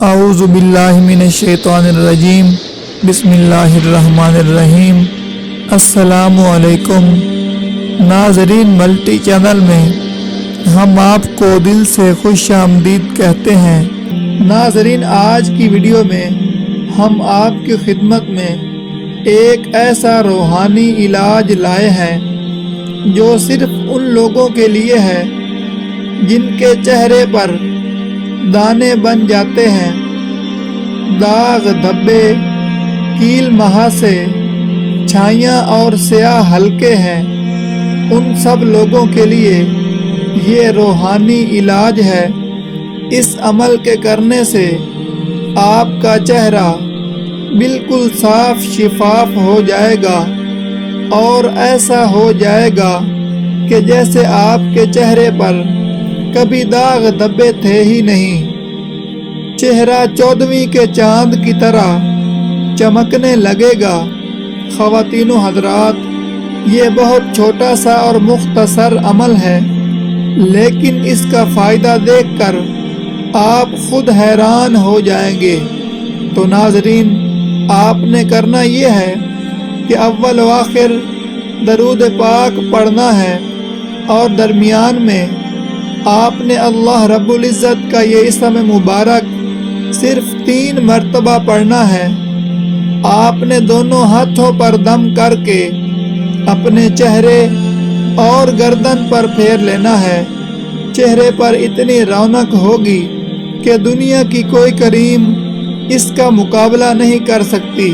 اعوذ باللہ من الشیطان الرجیم بسم اللہ الرحمن الرحیم۔ السلام علیکم ناظرین، ملٹی چینل میں ہم آپ کو دل سے خوش آمدید کہتے ہیں۔ ناظرین، آج کی ویڈیو میں ہم آپ کی خدمت میں ایک ایسا روحانی علاج لائے ہیں جو صرف ان لوگوں کے لیے ہے جن کے چہرے پر دانے بن جاتے ہیں، داغ دھبے، کیل مہاسے، چھائیاں اور سیاہ حلقے ہیں۔ ان سب لوگوں کے لیے یہ روحانی علاج ہے۔ اس عمل کے کرنے سے آپ کا چہرہ بالکل صاف شفاف ہو جائے گا اور ایسا ہو جائے گا کہ جیسے آپ کے چہرے پر کبھی داغ دھبے تھے ہی نہیں۔ چہرہ 14ویں کے چاند کی طرح چمکنے لگے گا۔ خواتین و حضرات، یہ بہت چھوٹا سا اور مختصر عمل ہے، لیکن اس کا فائدہ دیکھ کر آپ خود حیران ہو جائیں گے۔ تو ناظرین، آپ نے کرنا یہ ہے کہ اول و آخر درود پاک پڑھنا ہے اور درمیان میں آپ نے اللہ رب العزت کا یہ اسم مبارک صرف 3 مرتبہ پڑھنا ہے۔ آپ نے دونوں ہاتھوں پر دم کر کے اپنے چہرے اور گردن پر پھیر لینا ہے۔ چہرے پر اتنی رونق ہوگی کہ دنیا کی کوئی کریم اس کا مقابلہ نہیں کر سکتی۔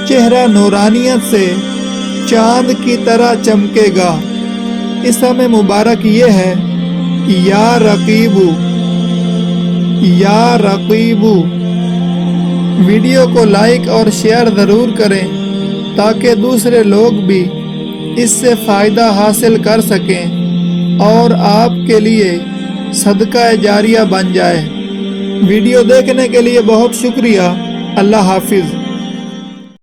چہرہ نورانیت سے چاند کی طرح چمکے گا۔ اسم مبارک یہ ہے یا رقیبو، یا رقیبو۔ ویڈیو کو لائک اور شیئر ضرور کریں تاکہ دوسرے لوگ بھی اس سے فائدہ حاصل کر سکیں اور آپ کے لیے صدقہ جاریہ بن جائے۔ ویڈیو دیکھنے کے لیے بہت شکریہ۔ اللہ حافظ۔